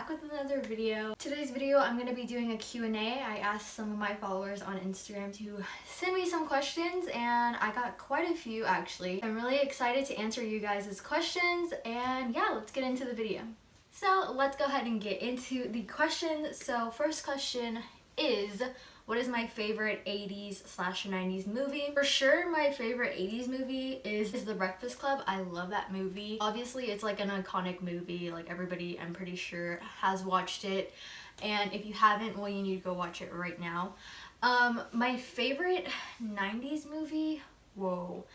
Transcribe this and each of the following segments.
back with another video. Today's video I'm going to be doing a Q&A. I asked some of my followers on Instagram to send me some questions and I got quite a few actually. I'm really excited to answer you guys' questions and yeah, let's get into the video. So let's go ahead and get into the questions. So first question is, what is my favorite 80s/90s movie? For sure, my favorite 80s movie is The Breakfast Club. I love that movie. Obviously, it's like an iconic movie. Like everybody, I'm pretty sure, has watched it. And if you haven't, well, you need to go watch it right now. My favorite 90s movie? Whoa.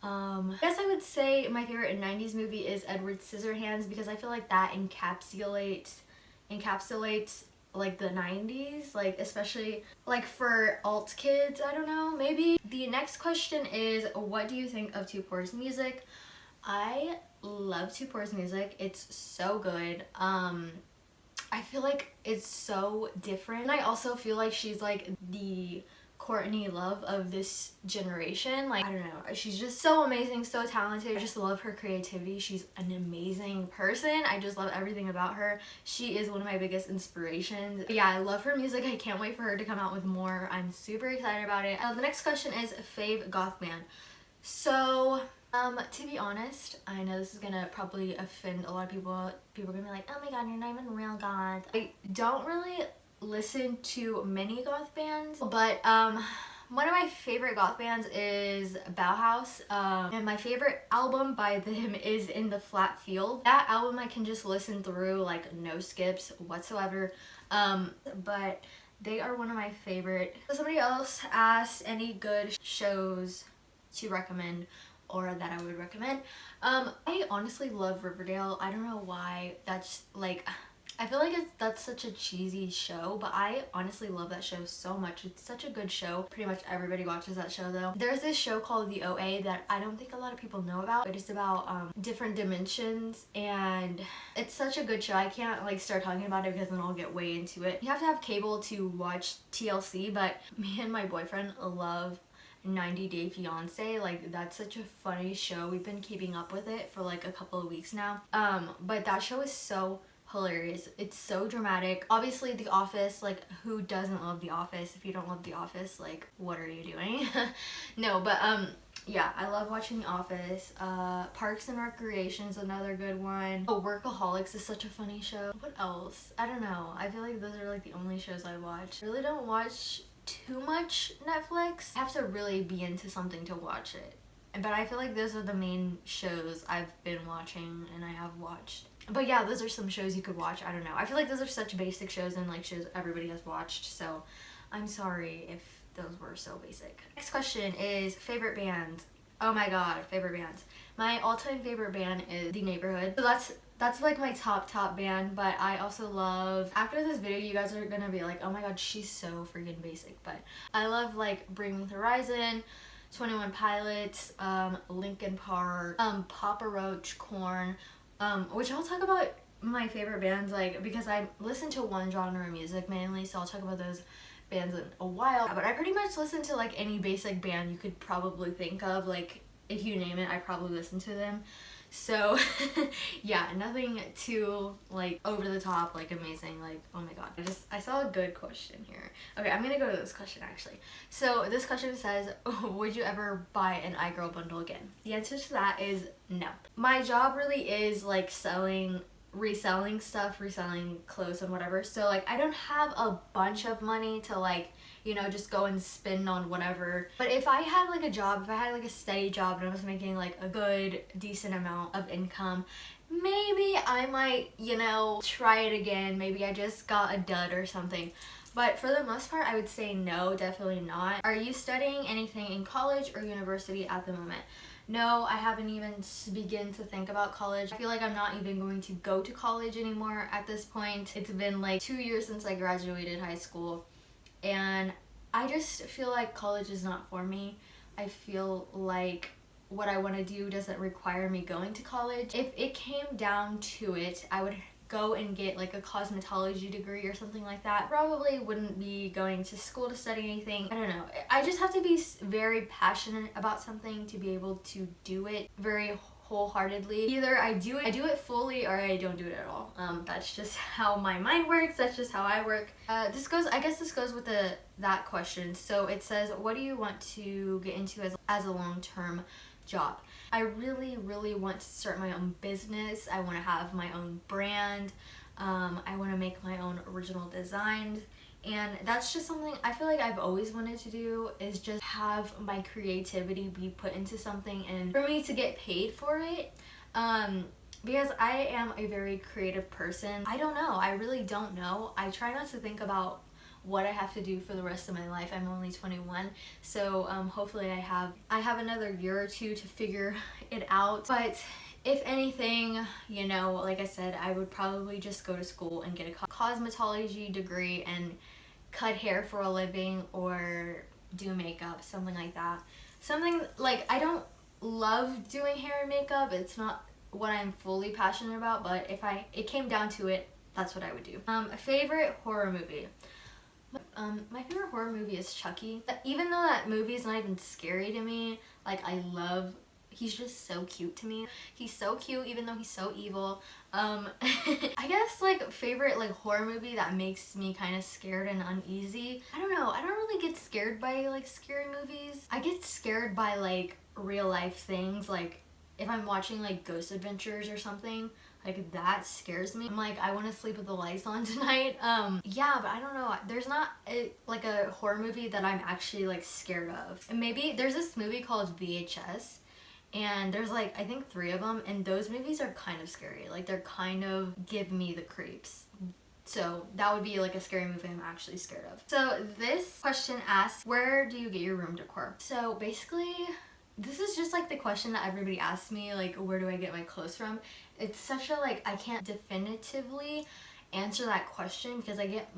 I guess I would say my favorite 90s movie is Edward Scissorhands because I feel like that encapsulates like the 90s, like especially like for alt kids, I don't know, maybe. The next question is, what do you think of 2pour's music? I love 2pour's music. It's so good. I feel like it's so different. And I also feel like she's like the Courtney Love of this generation. Like, I don't know, she's just so amazing, so talented. I just love her creativity. She's an amazing person. I just love everything about her. She is one of my biggest inspirations. But yeah, I love her music. I can't wait for her to come out with more. I'm super excited about it. The next question is fave goth band. So to be honest, I know this is gonna probably offend a lot of people. People are gonna be like, oh my god, you're not even real goth. I don't really listen to many goth bands, but one of my favorite goth bands is Bauhaus, and my favorite album by them is In the Flat Field. That album I can just listen through like no skips whatsoever, but they are one of my favorite. Somebody else asked any good shows to recommend or that I would recommend. I honestly love Riverdale. I don't know why. That's like, I feel like that's such a cheesy show, but I honestly love that show so much. It's such a good show. Pretty much everybody watches that show though. There's this show called The OA that I don't think a lot of people know about, but it's about different dimensions and it's such a good show. I can't like start talking about it because then I'll get way into it. You have to have cable to watch TLC, but me and my boyfriend love 90 Day Fiance. Like, that's such a funny show. We've been keeping up with it for like a couple of weeks now. But that show is so hilarious. It's so dramatic. Obviously The Office, like who doesn't love The Office? If you don't love The Office, like what are you doing? No, but yeah, I love watching The Office. Parks and Recreation is another good one. Oh, Workaholics is such a funny show. What else? I don't know. I feel like those are like the only shows I watch. I really don't watch too much Netflix. I have to really be into something to watch it. But I feel like those are the main shows I've been watching and I have watched. But yeah, those are some shows you could watch. I don't know. I feel like those are such basic shows and like shows everybody has watched. So I'm sorry if those were so basic. Next question is favorite band. Oh my god, favorite bands. My all-time favorite band is The Neighborhood. So that's like my top band, but I also love, after this video you guys are gonna be like, oh my god, she's so freaking basic, but I love like Bring Me the Horizon, 21 Pilots, Linkin Park, Papa Roach, Korn, which I'll talk about my favorite bands like because I listen to one genre of music mainly, so I'll talk about those bands in a while. But I pretty much listen to like any basic band you could probably think of. Like if you name it, I probably listen to them. So yeah, nothing too like over the top, like amazing, like oh my god. I saw a good question here. Okay, I'm gonna go to this question actually. So this question says, would you ever buy an iGirl bundle again? The answer to that is no. My job really is like reselling stuff, reselling clothes and whatever, so like I don't have a bunch of money to like, you know, just go and spend on whatever. But if I had like a job, if I had like a steady job and I was making like a good decent amount of income, maybe I might, you know, try it again. Maybe I just got a dud or something. But for the most part, I would say no, definitely not. Are you studying anything in college or university at the moment? No, I haven't even begun to think about college. I feel like I'm not even going to go to college anymore at this point. It's been like 2 years since I graduated high school and I just feel like college is not for me. I feel like what I want to do doesn't require me going to college. If it came down to it, I would go and get like a cosmetology degree or something like that. Probably wouldn't be going to school to study anything. I don't know. I just have to be very passionate about something to be able to do it very wholeheartedly. Either I do it fully, or I don't do it at all. That's just how my mind works. That's just how I work. I guess this goes with that question. So it says, what do you want to get into as a long-term job? I really want to start my own business. I want to have my own brand. I want to make my own original designs. And that's just something I feel like I've always wanted to do, is just have my creativity be put into something and for me to get paid for it. Because I am a very creative person. I don't know. I really don't know. I try not to think about what I have to do for the rest of my life. I'm only 21, so hopefully I have another year or two to figure it out. But if anything, you know, like I said, I would probably just go to school and get a cosmetology degree and cut hair for a living, or do makeup, something like that. Something like, I don't love doing hair and makeup. It's not what I'm fully passionate about, but if it came down to it, that's what I would do. A favorite horror movie. My favorite horror movie is Chucky. Even though that movie is not even scary to me, like he's just so cute to me. He's so cute even though he's so evil. I guess like favorite like horror movie that makes me kind of scared and uneasy. I don't know. I don't really get scared by like scary movies. I get scared by like real life things, like if I'm watching like Ghost Adventures or something. Like that scares me. I'm like, I want to sleep with the lights on tonight. Yeah, but I don't know. There's not like a horror movie that I'm actually like scared of. And maybe there's this movie called VHS, and there's like I think 3 of them, and those movies are kind of scary. Like they're kind of give me the creeps. So that would be like a scary movie I'm actually scared of. So this question asks, where do you get your room decor? So basically, this is just like the question that everybody asks me, like where do I get my clothes from? It's such a like, I can't definitively answer that question because I get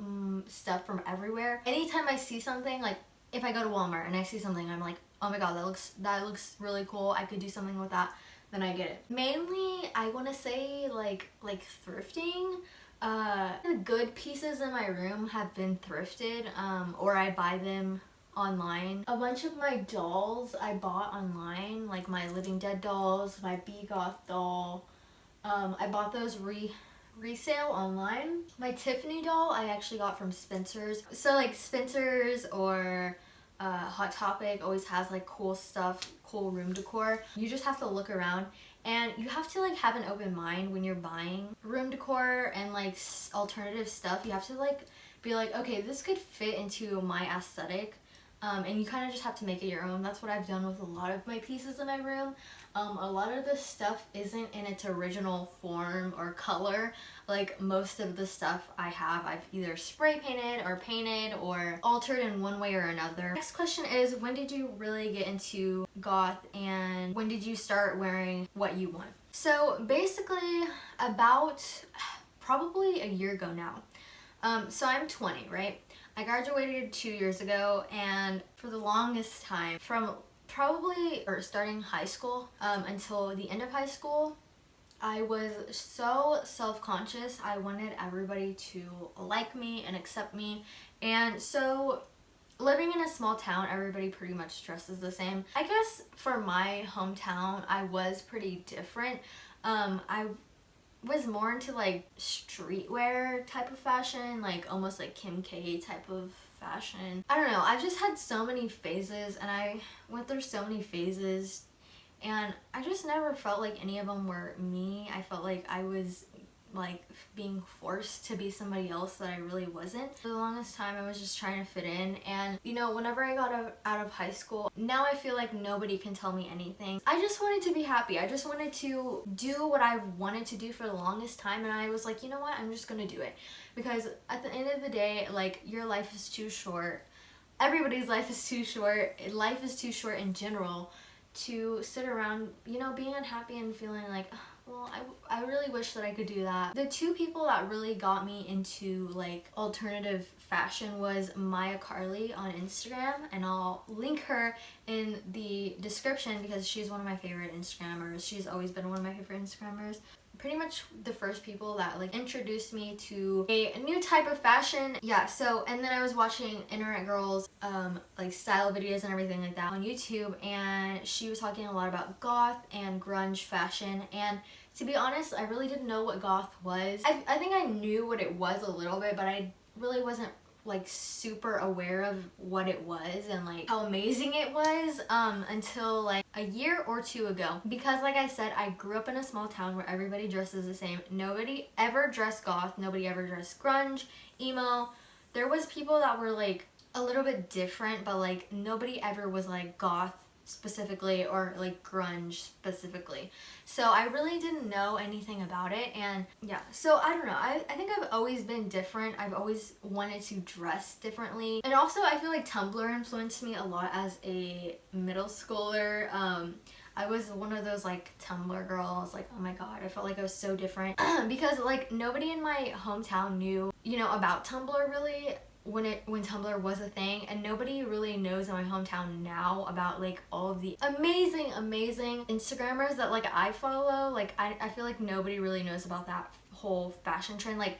stuff from everywhere. Anytime I see something, like if I go to Walmart and I see something, I'm like, oh my god, that looks really cool, I could do something with that, then I get it. Mainly I want to say like thrifting. The good pieces in my room have been thrifted, or I buy them online. A bunch of my dolls I bought online, like my Living Dead dolls, my Goth doll. I bought those resale online. My Tiffany doll I actually got from Spencer's. So like Spencer's or Hot Topic always has like cool stuff, cool room decor. You just have to look around, and you have to like have an open mind when you're buying room decor and like alternative stuff. You have to like be like, okay, this could fit into my aesthetic. And you kind of just have to make it your own. That's what I've done with a lot of my pieces in my room. A lot of the stuff isn't in its original form or color. Like most of the stuff I have, I've either spray painted or painted or altered in one way or another. Next question is, when did you really get into goth, and when did you start wearing what you want? So basically about probably a year ago now. So I'm 20, right? I graduated 2 years ago, and for the longest time, from starting high school until the end of high school, I was so self-conscious. I wanted everybody to like me and accept me, and so living in a small town, everybody pretty much dresses the same. I guess for my hometown, I was pretty different. I was more into like streetwear type of fashion, like almost like Kim K type of fashion. I don't know, I've just had so many phases, and I went through so many phases, and I just never felt like any of them were me. I felt like I was like being forced to be somebody else that I really wasn't. For the longest time I was just trying to fit in, and you know, whenever I got out of high school, now I feel like nobody can tell me anything. I just wanted to be happy. I just wanted to do what I wanted to do for the longest time, and I was like, you know what, I'm just gonna do it, because at the end of the day, like, your life is too short. Everybody's life is too short. Life is too short in general to sit around, you know, being unhappy and feeling like, well, I really wish that I could do that. The 2 people that really got me into like alternative fashion was Maya Carly on Instagram, and I'll link her in the description because she's one of my favorite Instagrammers. She's always been one of my favorite Instagrammers. pretty much the first people that like introduced me to a new type of fashion. Yeah, so and then I was watching internet girls like style videos and everything like that on YouTube, and she was talking a lot about goth and grunge fashion, and to be honest, I really didn't know what goth was. I think I knew what it was a little bit, but I really wasn't like super aware of what it was and like how amazing it was until like a year or two ago, because like I said, I grew up in a small town where everybody dresses the same. Nobody ever dressed goth, nobody ever dressed grunge, emo. There was people that were like a little bit different, but like nobody ever was like goth specifically or like grunge specifically. So I really didn't know anything about it, and yeah, so I don't know, I think I've always been different. I've always wanted to dress differently, and also I feel like Tumblr influenced me a lot as a middle schooler. I was one of those like Tumblr girls, like oh my god, I felt like I was so different because like nobody in my hometown knew, you know, about Tumblr really when Tumblr was a thing, and nobody really knows in my hometown now about like all of the amazing Instagrammers that like I follow. Like I feel like nobody really knows about that whole fashion trend. Like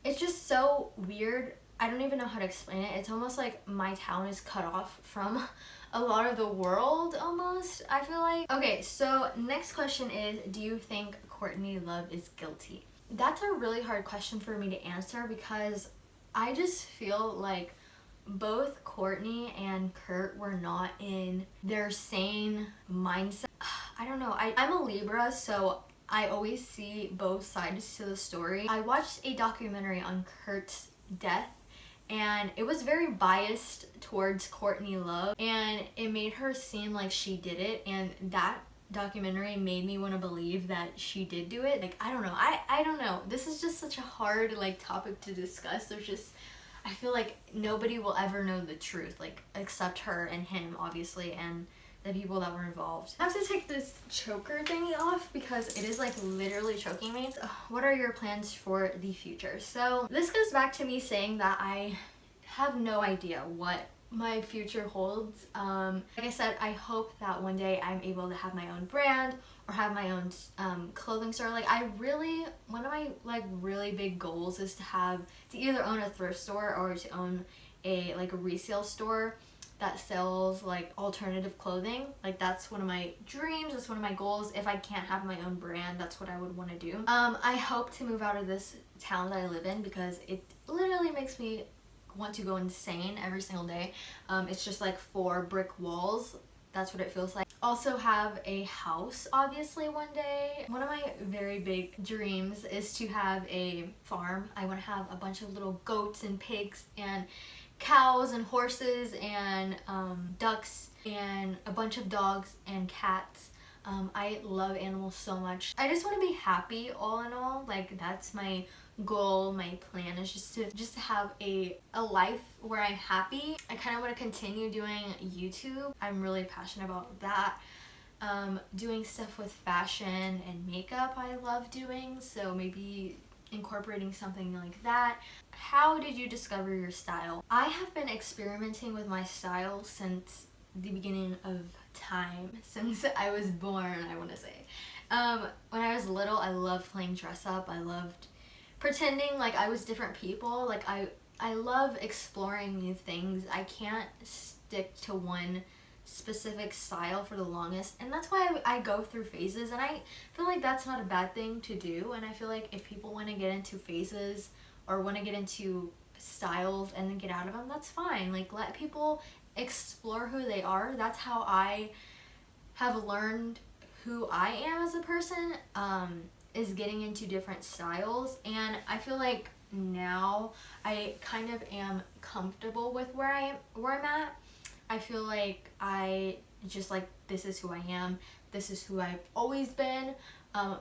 it's just so weird. I don't even know how to explain it. It's almost like my town is cut off from a lot of the world almost, I feel like. Okay, so next question is, do you think Courtney Love is guilty? That's a really hard question for me to answer because I just feel like both Courtney and Kurt were not in their sane mindset. I don't know. I'm a Libra, so I always see both sides to the story. I watched a documentary on Kurt's death, and it was very biased towards Courtney Love, and it made her seem like she did it, and that documentary made me want to believe that she did do it. Like I don't know, I don't know, this is just such a hard like topic to discuss. There's just, I feel like nobody will ever know the truth, like except her and him obviously, and the people that were involved. I have to take this choker thingy off because it is like literally choking me. What are your plans for the future? So this goes back to me saying that I have no idea what my future holds. Like I said, I hope that one day I'm able to have my own brand or have my own clothing store. Like one of my like really big goals is to either own a thrift store or to own a like a resale store that sells like alternative clothing. Like that's one of my dreams, that's one of my goals. If I can't have my own brand, that's what I would want to do. I hope to move out of this town that I live in because it literally makes me want to go insane every single day. It's just like 4 brick walls. That's what it feels like. Also have a house obviously one day. One of my very big dreams is to have a farm. I want to have a bunch of little goats and pigs and cows and horses and ducks and a bunch of dogs and cats. I love animals so much. I just want to be happy all in all. Like that's my goal, my plan is just to have a life where I'm happy. I kind of want to continue doing YouTube. I'm really passionate about that. Doing stuff with fashion and makeup I love doing, so maybe incorporating something like that. How did you discover your style? I have been experimenting with my style since the beginning of time, since I was born, I want to say. When I was little, I loved playing dress up. I loved pretending like I was different people. Like I love exploring new things. I can't stick to one specific style for the longest, and that's why I go through phases, and I feel like that's not a bad thing to do. And I feel like if people want to get into phases or want to get into styles and then get out of them, that's fine. Like let people explore who they are. That's how I have learned who I am as a person, is getting into different styles. And I feel like now I kind of am comfortable with where I'm at. I feel like I just like, this is who I am, this is who I've always been.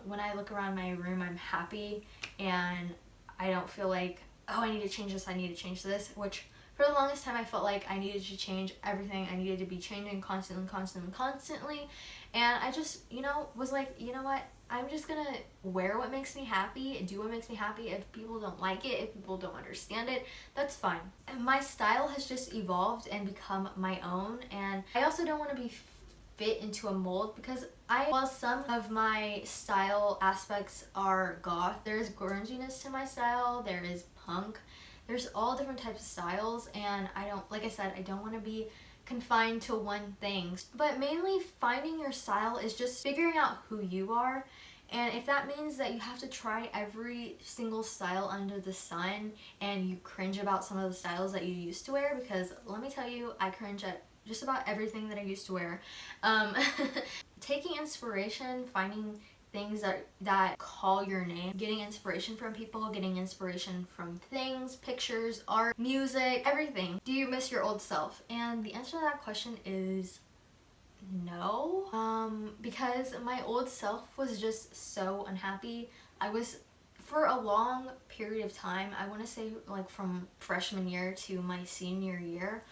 When I look around my room, I'm happy, and I don't feel like, oh, I need to change this, I need to change this, which for the longest time I felt like I needed to change everything. I needed to be changing constantly. And I just, you know, was like, you know what? I'm just gonna wear what makes me happy, do what makes me happy. If people don't like it, if people don't understand it, that's fine. And my style has just evolved and become my own. And I also don't want to be fit into a mold, because while some of my style aspects are goth, there's grunginess to my style, there is punk, there's all different types of styles, and I don't, like I said, I don't want to be confined to one thing. But mainly finding your style is just figuring out who you are. And if that means that you have to try every single style under the sun and you cringe about some of the styles that you used to wear, because let me tell you, I cringe at just about everything that I used to wear. Taking inspiration, finding things that call your name, getting inspiration from people, getting inspiration from things, pictures, art, music, everything. Do you miss your old self? And the answer to that question is no, because my old self was just so unhappy. I was, for a long period of time, I want to say like from freshman year to my senior year,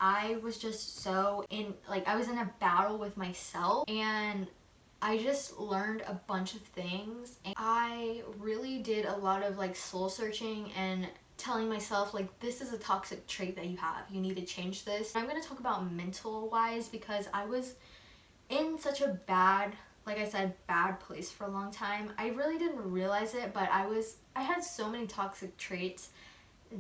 I was just so I was in a battle with myself, and I just learned a bunch of things, and I really did a lot of like soul searching and telling myself like, this is a toxic trait that you have, you need to change this. I'm going to talk about mental wise, because I was in such a bad, like I said, bad place for a long time. I really didn't realize it, but I had so many toxic traits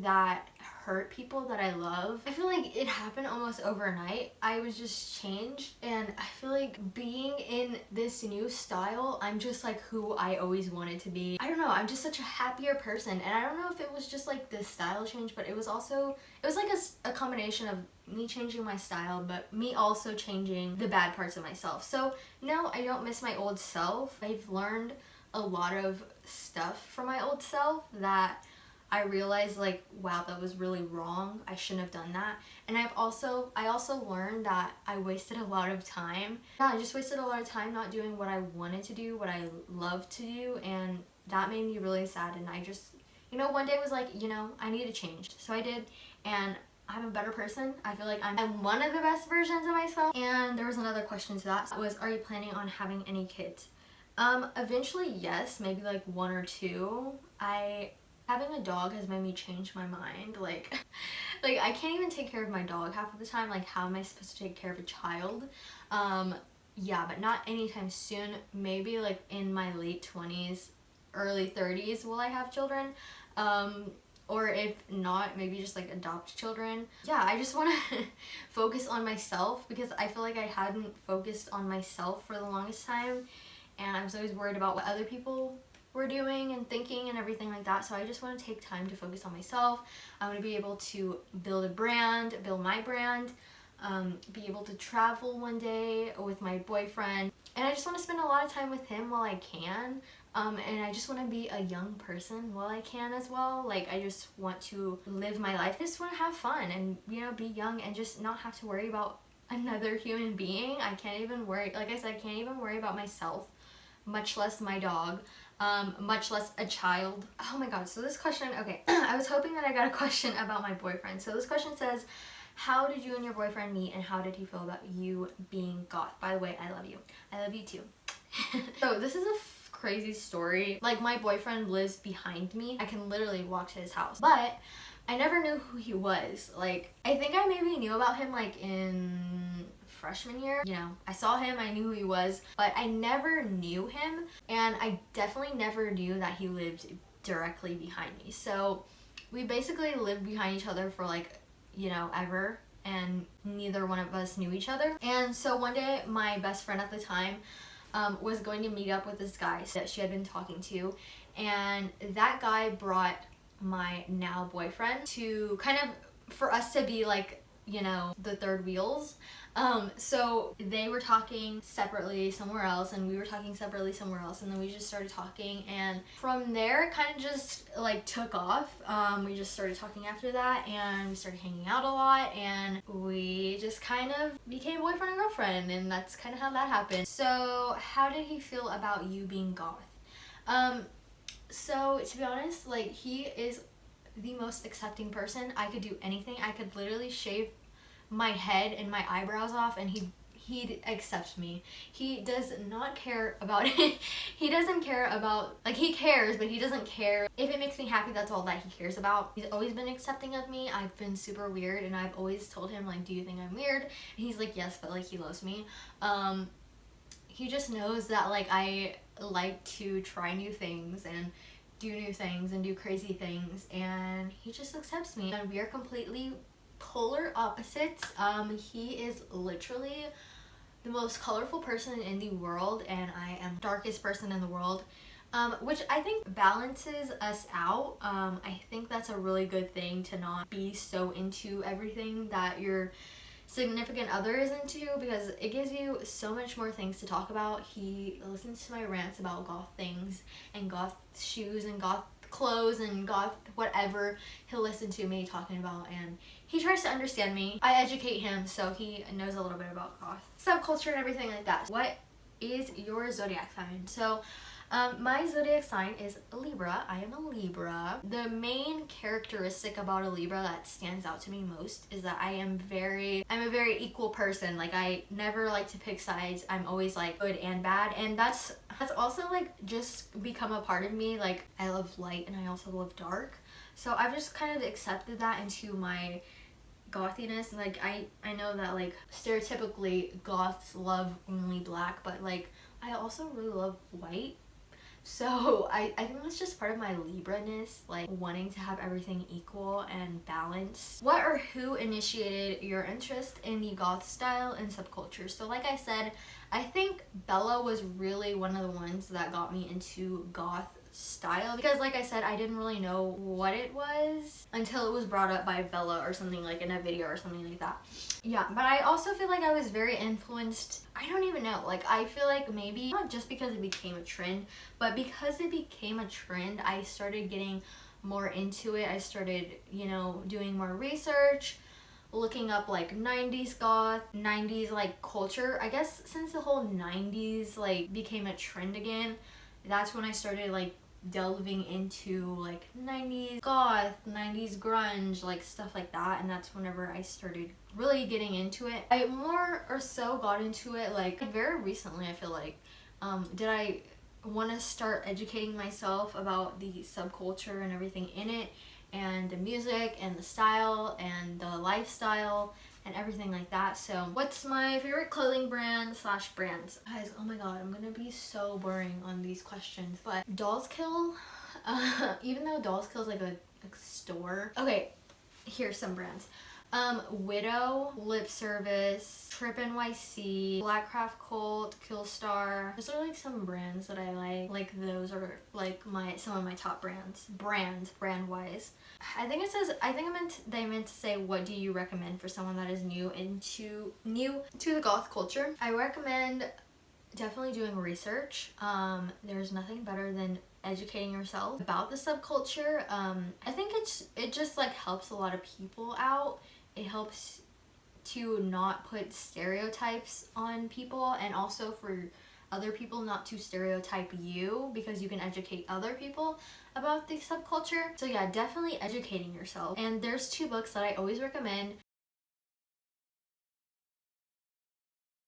that hurt people that I love. I feel like it happened almost overnight. I was just changed, and I feel like being in this new style, I'm just like who I always wanted to be. I don't know, I'm just such a happier person, and I don't know if it was just like this style change, but it was like a combination of me changing my style, but me also changing the bad parts of myself. So no, I don't miss my old self. I've learned a lot of stuff from my old self that I realized like, wow, that was really wrong. I shouldn't have done that. And I also learned that I wasted a lot of time. Yeah, I just wasted a lot of time not doing what I wanted to do, what I loved to do, and that made me really sad. And I just, one day was like, I need to change. So I did, and I'm a better person. I feel like I'm one of the best versions of myself. And there was another question to that. Was, are you planning on having any kids? Eventually, yes, maybe like 1 or 2. Having a dog has made me change my mind. Like I can't even take care of my dog half of the time. Like, how am I supposed to take care of a child? Yeah, but not anytime soon. Maybe like in my late 20s, early 30s will I have children. Or if not, maybe just like adopt children. Yeah, I just want to focus on myself, because I feel like I hadn't focused on myself for the longest time, and I was always worried about what other people were doing and thinking and everything like that. So I just want to take time to focus on myself. I want to be able to build my brand, be able to travel one day with my boyfriend, and I just want to spend a lot of time with him while I can. And I just want to be a young person while I can as well. Like, I just want to live my life. I just want to have fun and, be young and just not have to worry about another human being. I can't even worry, like I said, I can't even worry about myself, much less my dog, much less a child. Oh my god, so this question, okay, I was hoping that I got a question about my boyfriend. So this question says, how did you and your boyfriend meet, and how did he feel about you being goth? By the way, I love you. I love you too. So this is a crazy story. Like, my boyfriend lives behind me. I can literally walk to his house, but I never knew who he was. Like, I think I maybe knew about him like in freshman year. I saw him, I knew who he was, but I never knew him, and I definitely never knew that he lived directly behind me. So we basically lived behind each other for like, ever, and neither one of us knew each other. And so one day, my best friend at the time was going to meet up with this guy that she had been talking to, and that guy brought my now boyfriend to kind of, for us to be like, the third wheels. So they were talking separately somewhere else, and we were talking separately somewhere else, and then we just started talking, and from there it kind of just like took off. We just started talking after that, and we started hanging out a lot, and we just kind of became boyfriend and girlfriend, and that's kind of how that happened. So how did he feel about you being goth? So to be honest, like, he is the most accepting person. I could do anything. I could literally shave my head and my eyebrows off, and he accepts me. He does not care about it. He doesn't care about, like, he cares, but he doesn't care. If it makes me happy, that's all that he cares about. He's always been accepting of me. I've been super weird, and I've always told him, like, do you think I'm weird? And he's like, yes, but like, he loves me. He just knows that, like, I like to try new things and do new things and do crazy things, and he just accepts me. And we are completely polar opposites. He is literally the most colorful person in the world, and I am the darkest person in the world, which I think balances us out. I think that's a really good thing, to not be so into everything that your significant other is into, because it gives you so much more things to talk about. He listens to my rants about goth things and goth shoes and goth clothes and goth whatever. He'll listen to me talking about, and he tries to understand me. I educate him, so he knows a little bit about goth subculture and everything like that. What is your zodiac sign? So my zodiac sign is Libra. I am a Libra. The main characteristic about a Libra that stands out to me most is that I'm a very equal person. Like, I never like to pick sides. I'm always like good and bad, and that's also like just become a part of me. Like, I love light and I also love dark, so I've just kind of accepted that into my gothiness. Like, I know that, like, stereotypically goths love only black, but like, I also really love white. So I think that's just part of my Libra-ness, like wanting to have everything equal and balanced. What or who initiated your interest in the goth style and subculture? So like I said, I think Bella was really one of the ones that got me into goth style, because like I said, I didn't really know what it was until it was brought up by Bella or something, like in a video or something like that. Yeah, but I also feel like I was very influenced. I don't even know, like, I feel like maybe not just because it became a trend, but because it became a trend, I started getting more into it. I started, you know, doing more research, looking up like 90s goth, 90s like culture. I guess since the whole 90s like became a trend again, that's when I started like delving into like 90s goth, 90s grunge, like stuff like that, and that's whenever I started really getting into it. I more or so got into it like very recently. I feel like did I want to start educating myself about the subculture and everything in it, and the music and the style and the lifestyle and everything like that. So what's my favorite clothing brand / brands? Guys, oh my god, I'm gonna be so boring on these questions, but Dolls Kill, even though Dolls Kill is like a store. Okay, here's some brands. Widow, Lip Service, Trip NYC, Blackcraft Cult, Killstar. Those are like some brands that I like. Like, those are like some of my top brands brand wise. I think it says, they meant to say, what do you recommend for someone that is new to the goth culture? I recommend definitely doing research. There's nothing better than educating yourself about the subculture. I think it just like helps a lot of people out. It helps to not put stereotypes on people, and also for other people not to stereotype you, because you can educate other people about the subculture. So yeah, definitely educating yourself. And there's 2 books that I always recommend.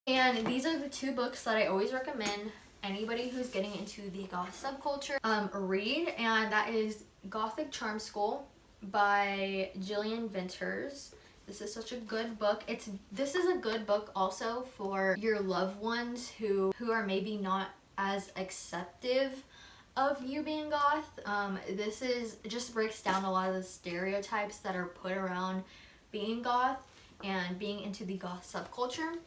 And these are the 2 books that I always recommend anybody who's getting into the goth subculture read, and that is Gothic Charm School by Jillian Venters. This is such a good book. This is a good book also for your loved ones who are maybe not as acceptive of you being goth. It just breaks down a lot of the stereotypes that are put around being goth and being into the goth subculture.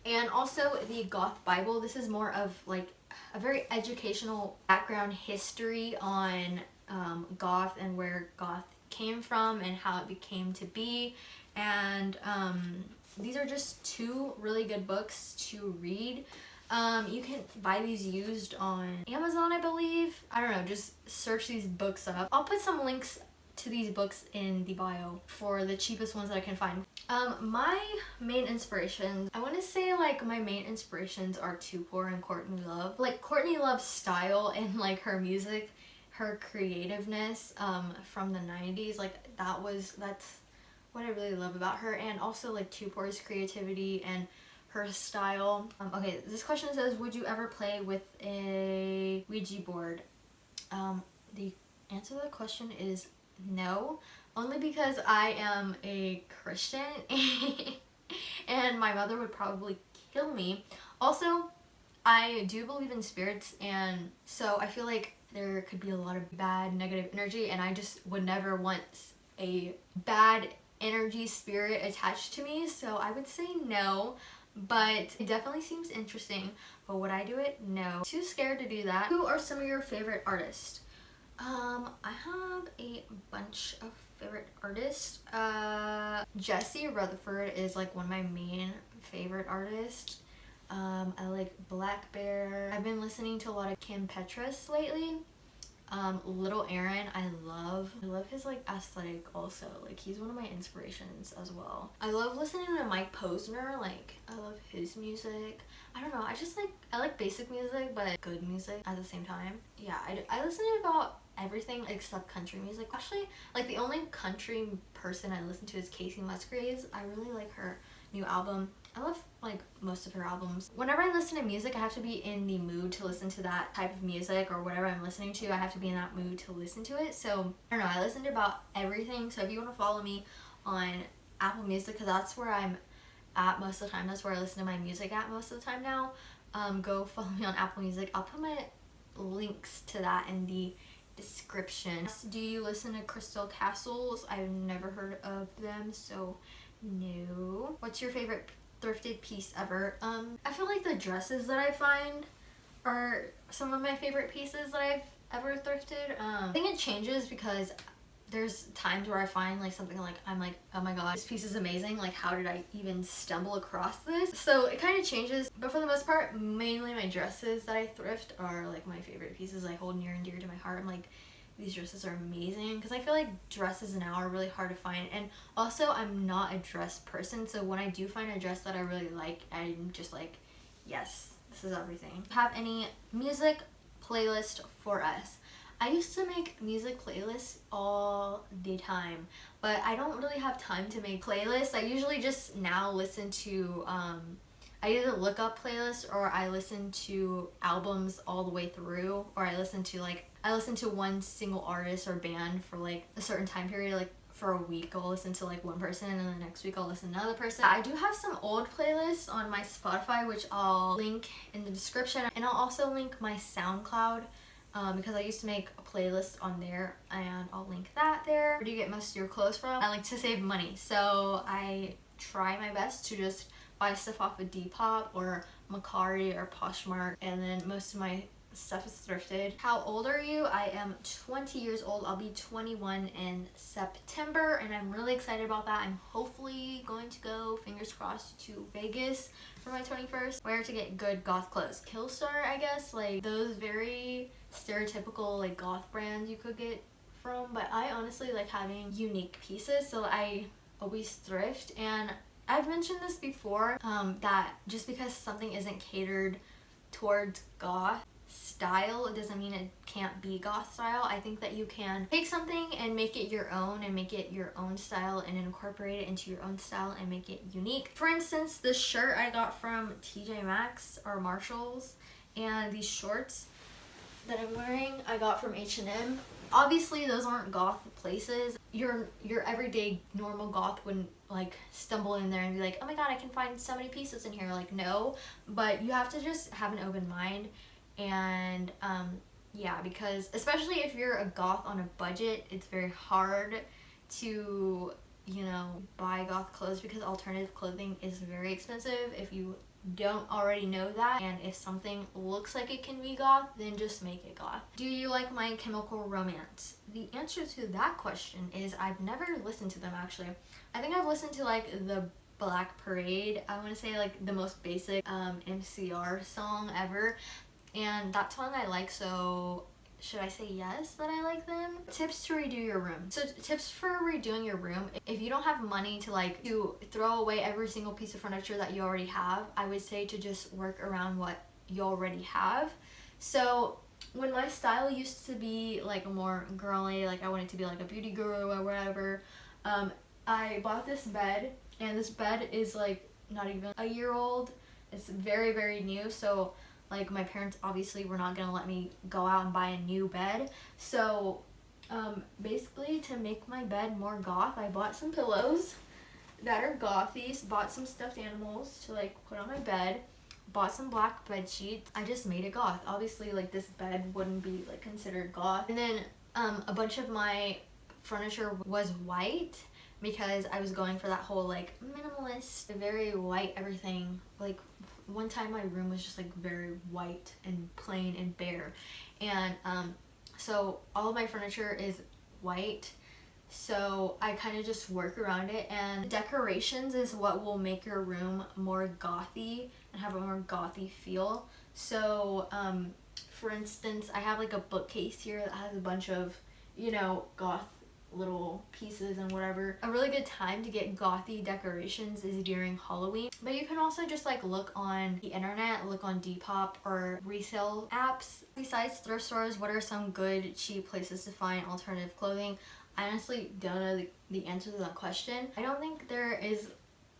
And also the Goth Bible. This is more of like a very educational background history on goth and where goth came from and how it became to be. And these are just 2 really good books to read. You can buy these used on Amazon, I believe. I don't know, just search these books up. I'll put some links to these books in the bio for the cheapest ones that I can find. My main inspirations, I want to say like my main inspirations are Tupor and Courtney Love. Like Courtney Love's style and like her music, her creativeness from the 90s, like that's what I really love about her. And also like Tupor's creativity and her style. Okay, this question says, would you ever play with a Ouija board? The answer to the question is no, only because I am a Christian and my mother would probably kill me. Also, I do believe in spirits, and so I feel like there could be a lot of bad negative energy, and I just would never want a bad energy spirit attached to me, so I would say no. But it definitely seems interesting. But would I do it? No. Too scared to do that. Who are some of your favorite artists? I have a bunch of favorite artists. Jesse Rutherford is like one of my main favorite artists. I like Black Bear. I've been listening to a lot of Kim Petras lately. Little Aaron, I love his like aesthetic also. Like he's one of my inspirations as well. I love listening to Mike Posner. Like I love his music. I don't know, I like basic music but good music at the same time. Yeah, I listen to about everything except country music. Actually, like the only country person I listen to is Casey Musgraves. I really like her new album. I love like most of her albums. Whenever I listen to music, I have to be in the mood to listen to that type of music, or whatever I'm listening to, I have to be in that mood to listen to it. So I don't know, I listen to about everything. So if you want to follow me on Apple Music, because that's where I'm at most of the time, that's where I listen to my music at most of the time now, go follow me on Apple Music. I'll put my links to that in the description. Do you listen to Crystal Castles? I've never heard of them, so no. What's your favorite thrifted piece ever? I feel like the dresses that I find are some of my favorite pieces that I've ever thrifted. I think it changes because there's times where I find like something like I'm like, oh my god, this piece is amazing, like how did I even stumble across this? So it kind of changes, but for the most part, mainly my dresses that I thrift are like my favorite pieces I hold near and dear to my heart. I'm like, these dresses are amazing, because I feel like dresses now are really hard to find, and also I'm not a dress person, so when I do find a dress that I really like, I'm just like, yes, this is everything. Have any music playlist for us? I used to make music playlists all the time, but I don't really have time to make playlists. I usually just now listen to I either look up playlists, or I listen to albums all the way through, or I listen to one single artist or band for like a certain time period. Like for a week I'll listen to like one person, and then the next week I'll listen to another person. I do have some old playlists on my Spotify, which I'll link in the description, and I'll also link my SoundCloud, because I used to make a playlist on there, and I'll link that there. Where do you get most of your clothes from? I like to save money, so I try my best to just buy stuff off of Depop or Weheartit or Poshmark, and then most of my stuff is thrifted. How old are you? I am 20 years old. I'll be 21 in September, and I'm really excited about that. I'm hopefully going to go, fingers crossed, to Vegas for my 21st. Where to get good goth clothes? Killstar, I guess, like those very stereotypical like goth brands you could get from, but I honestly like having unique pieces, so I always thrift. And I've mentioned this before, that just because something isn't catered towards goth style, it doesn't mean it can't be goth style. I think that you can take something and make it your own, and make it your own style, and incorporate it into your own style and make it unique. For instance, this shirt I got from TJ Maxx or Marshalls, and these shorts that I'm wearing I got from H&M. Obviously those aren't goth places. Your everyday normal goth wouldn't like stumble in there and be like, oh my god, I can find so many pieces in here. Like, no, but you have to just have an open mind. And yeah, because especially if you're a goth on a budget, it's very hard to, you know, buy goth clothes, because alternative clothing is very expensive if you don't already know that. And if something looks like it can be goth, then just make it goth. Do you like My Chemical Romance? The answer to that question is I've never listened to them, actually. I think I've listened to like the Black Parade, I want to say like the most basic MCR song ever, and that song I like, so should I say yes that I like them? Tips to redo your room. So tips for redoing your room: if you don't have money to throw away every single piece of furniture that you already have, I would say to just work around what you already have. So when my style used to be like more girly, like I wanted to be like a beauty guru or whatever, I bought this bed, and this bed is like not even a year old. It's very, very new, so like my parents obviously were not gonna let me go out and buy a new bed. So basically, to make my bed more goth, I bought some pillows that are gothy, bought some stuffed animals to like put on my bed, bought some black bed sheets. I just made it goth. Obviously, like this bed wouldn't be like considered goth. And then a bunch of my furniture was white because I was going for that whole like minimalist, very white everything. Like one time my room was just like very white and plain and bare, and so all of my furniture is white, so I kind of just work around it, and decorations is what will make your room more gothy and have a more gothy feel. So for instance, I have like a bookcase here that has a bunch of, you know, goth little pieces and whatever. A really good time to get gothy decorations is during Halloween, but you can also just like look on the internet, look on Depop or resale apps. Besides thrift stores, what are some good cheap places to find alternative clothing? I honestly don't know the answer to that question. I don't think there is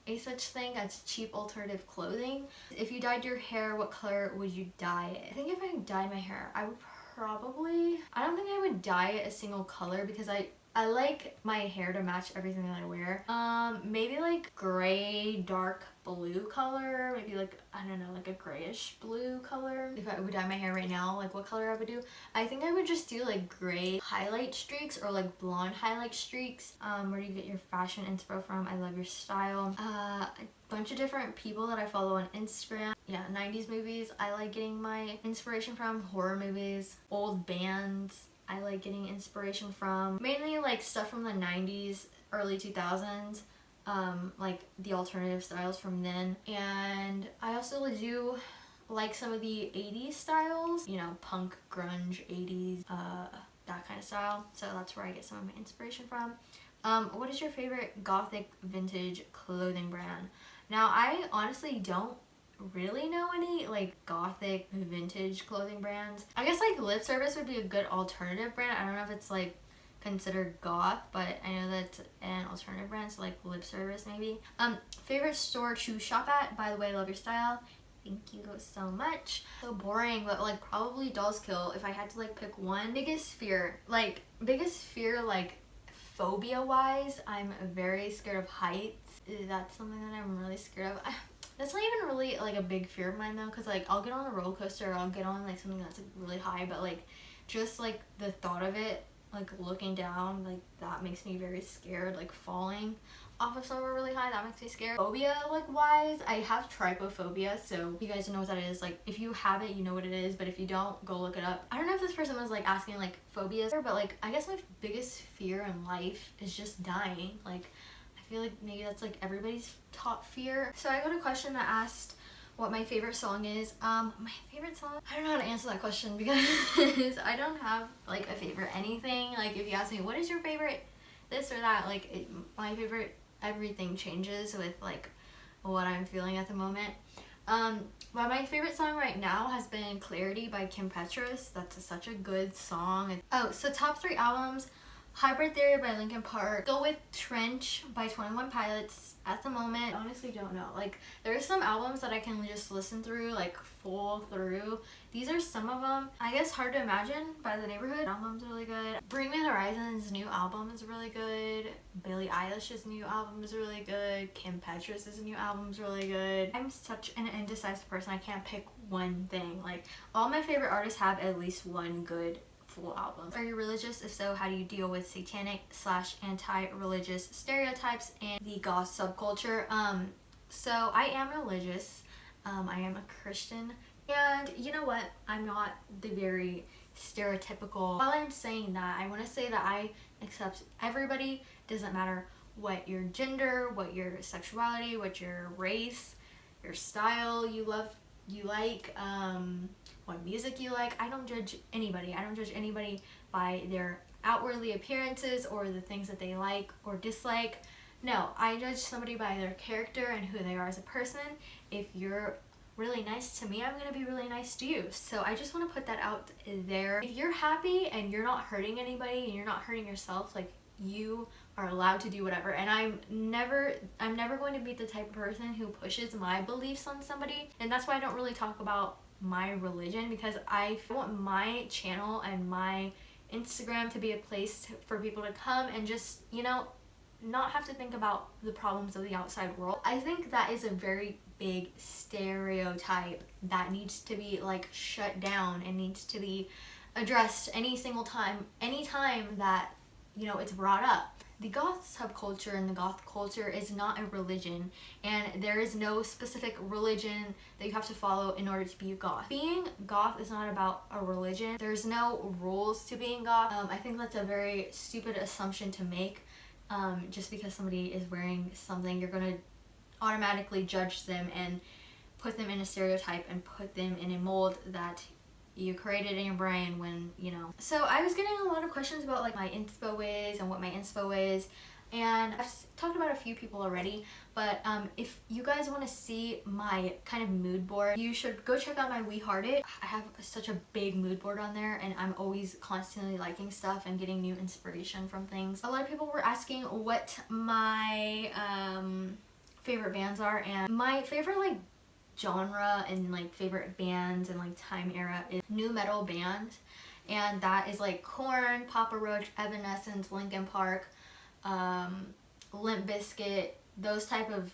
a such thing as cheap alternative clothing. If you dyed your hair, what color would you dye it? I think if I dyed my hair, I would probably, I don't think I would dye it a single color because I like my hair to match everything that I wear. Maybe like gray, dark blue color, maybe like, I don't know, like a grayish blue color. If I would dye my hair right now, like what color I would do? I think I would just do like gray highlight streaks or like blonde highlight streaks. Where do you get your fashion inspo from? I love your style. A bunch of different people that I follow on Instagram. Yeah, 90s movies I like getting my inspiration from. Horror movies, old bands I like getting inspiration from. Mainly like stuff from the 90s, early 2000s, like the alternative styles from then. And I also do like some of the 80s styles, you know, punk, grunge, 80s, that kind of style. So that's where I get some of my inspiration from. What is your favorite gothic vintage clothing brand? Now, I honestly don't really know any like gothic vintage clothing brands. I guess like Lip Service would be a good alternative brand. I don't know if it's like considered goth, but I know that's an alternative brand, so like Lip Service maybe. Favorite store to shop at? By the way, love your style. Thank you so much. So boring, but like probably Dolls Kill if I had to like pick one. Biggest fear like phobia wise, I'm very scared of heights. That's something that I'm really scared of. That's not even really like a big fear of mine though, because like I'll get on a roller coaster or I'll get on like something that's like really high, but like just like the thought of it, like looking down, like that makes me very scared. Like falling off of somewhere really high, that makes me scared. Phobia like wise, I have trypophobia, so you guys know what that is. Like if you have it, you know what it is, but if you don't, go look it up. I don't know if this person was like asking like phobias, but like I guess my biggest fear in life is just dying. Like I feel like maybe that's like everybody's top fear. So I got a question that asked what my favorite song is. My favorite song? I don't know how to answer that question because I don't have like a favorite anything. Like if you ask me what is your favorite this or that, like my favorite everything changes with like what I'm feeling at the moment. But my favorite song right now has been Clarity by Kim Petras. That's such a good song. Oh, so top 3 albums. Hybrid Theory by Linkin Park. Go with Trench by 21 Pilots at the moment. I honestly don't know. Like, there's some albums that I can just listen through, like, full through. These are some of them. I guess Hard to Imagine by The Neighborhood. Album's really good. Bring Me the Horizon's new album is really good. Billie Eilish's new album is really good. Kim Petras' new album is really good. I'm such an indecisive person. I can't pick one thing. Like, all my favorite artists have at least one good full albums. Are you religious? If so, how do you deal with satanic / anti-religious stereotypes and the goth subculture? So I am religious. I am a Christian, and you know what? I'm not the very stereotypical. While I'm saying that, I want to say that I accept everybody. Doesn't matter what your gender, what your sexuality, what your race, your style you like, what music you like. I don't judge anybody. I don't judge anybody by their outwardly appearances or the things that they like or dislike. No, I judge somebody by their character and who they are as a person. If you're really nice to me, I'm gonna be really nice to you. So I just want to put that out there. If you're happy and you're not hurting anybody and you're not hurting yourself, like you are allowed to do whatever, and I'm never going to be the type of person who pushes my beliefs on somebody. And that's why I don't really talk about my religion, because I want my channel and my Instagram to be a place for people to come and just, you know, not have to think about the problems of the outside world. I think that is a very big stereotype that needs to be like shut down and needs to be addressed anytime that, you know, it's brought up. The goth subculture and the goth culture is not a religion, and there is no specific religion that you have to follow in order to be a goth. Being goth is not about a religion. There's no rules to being goth. I think that's a very stupid assumption to make. Just because somebody is wearing something, you're gonna automatically judge them and put them in a stereotype and put them in a mold that you created in your brain when, you know. So I was getting a lot of questions about like my inspo is and what my inspo is, and I've talked about a few people already, but if you guys want to see my kind of mood board, you should go check out my Weheartit. I have such a big mood board on there, and I'm always constantly liking stuff and getting new inspiration from things. A lot of people were asking what my favorite bands are, and my favorite like genre and like favorite bands and like time era is new metal band, and that is like Korn, Papa Roach, Evanescence, Linkin Park, Limp Bizkit, those type of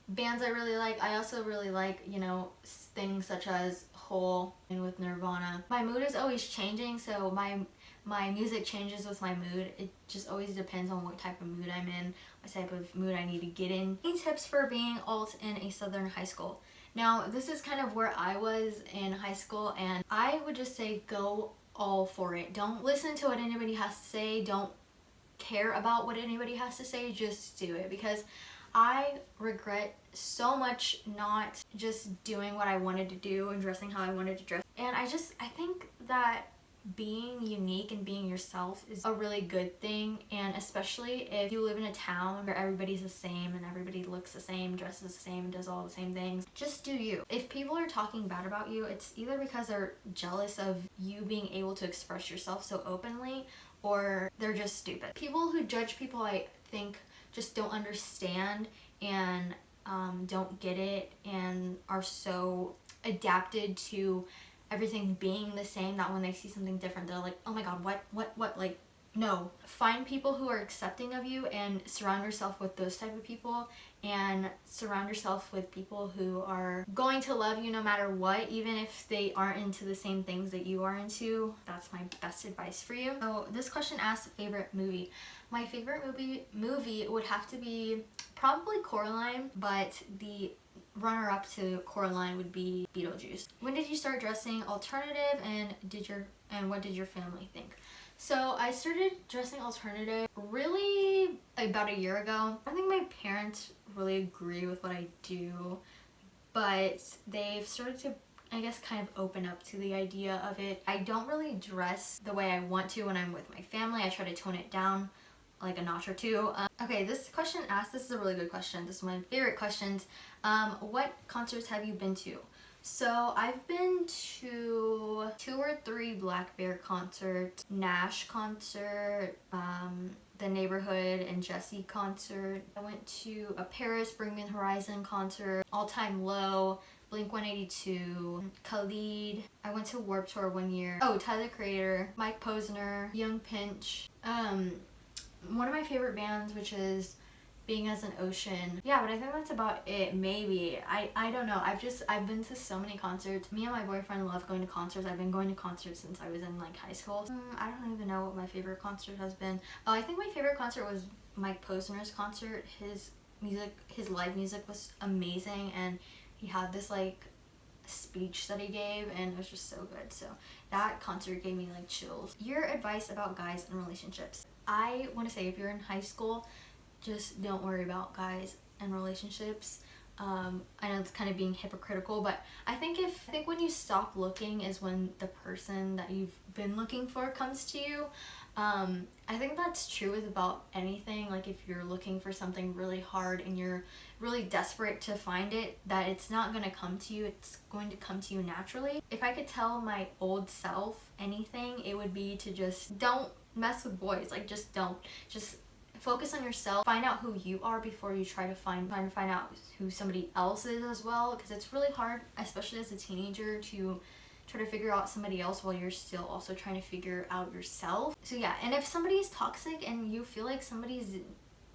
bands I really like. I also really like, you know, things such as Hole and with Nirvana. My mood is always changing, so my music changes with my mood. It just always depends on what type of mood I'm in, what type of mood I need to get in. Any tips for being alt in a southern high school? Now, this is kind of where I was in high school, and I would just say go all for it. Don't listen to what anybody has to say. Don't care about what anybody has to say. Just do it, because I regret so much not just doing what I wanted to do and dressing how I wanted to dress. And I think that being unique and being yourself is a really good thing, and especially if you live in a town where everybody's the same and everybody looks the same, dresses the same, does all the same things. Just do you. If people are talking bad about you, it's either because they're jealous of you being able to express yourself so openly, or they're just stupid. People who judge people, I think, just don't understand and don't get it, and are so adapted to everything being the same that when they see something different, they're like, oh my god, what, like, no. Find people who are accepting of you and surround yourself with those type of people, and surround yourself with people who are going to love you no matter what, even if they aren't into the same things that you are into. That's my best advice for you. So this question asks favorite movie. My favorite movie would have to be probably Coraline, but the runner-up to Coraline would be Beetlejuice. When did you start dressing alternative, and what did your family think? So I started dressing alternative really about a year ago. I think my parents really agree with what I do, but they've started to, I guess, kind of open up to the idea of it. I don't really dress the way I want to when I'm with my family. I try to tone it down like a notch or two. Okay, this question asks, this is a really good question. This is one of my favorite questions. What concerts have you been to? So I've been to 2 or 3 Black Bear concerts, Nash concert, the Neighborhood and Jesse concert. I went to a Paris Bring Me the Horizon concert, All Time Low, Blink-182, Khalid. I went to Warped Tour one year. Oh, Tyler the Creator, Mike Posner, Young Pinch. One of my favorite bands, which is Being as an Ocean. Yeah, but I think that's about it, maybe. I don't know. I've been to so many concerts. Me and my boyfriend love going to concerts. I've been going to concerts since I was in like high school. I don't even know what my favorite concert has been. Oh, I think my favorite concert was Mike Posner's concert. His live music was amazing, and he had this like speech that he gave, and it was just so good. So that concert gave me like chills. Your advice about guys and relationships. I want to say, if you're in high school, just don't worry about guys and relationships. I know it's kind of being hypocritical, but I think when you stop looking is when the person that you've been looking for comes to you. I think that's true with about anything. Like if you're looking for something really hard and you're really desperate to find it, that it's not going to come to you, it's going to come to you naturally. If I could tell my old self anything, it would be to just don't mess with boys. Like, just don't. Just focus on yourself. Find out who you are before you try to find out who somebody else is as well, because it's really hard, especially as a teenager, to try to figure out somebody else while you're still also trying to figure out yourself. So yeah, and if somebody's toxic and you feel like somebody's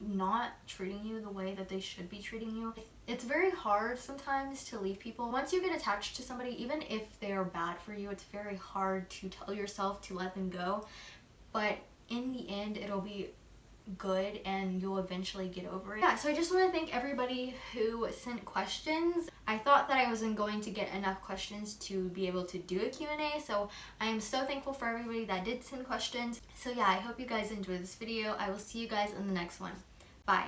not treating you the way that they should be treating you, it's very hard sometimes to leave people. Once you get attached to somebody, even if they are bad for you, it's very hard to tell yourself to let them go, but in the end it'll be good and you'll eventually get over it. Yeah, so I just want to thank everybody who sent questions. I thought that I wasn't going to get enough questions to be able to do a Q&A, so I am so thankful for everybody that did send questions. So yeah, I hope you guys enjoyed this video. I will see you guys in the next one. Bye.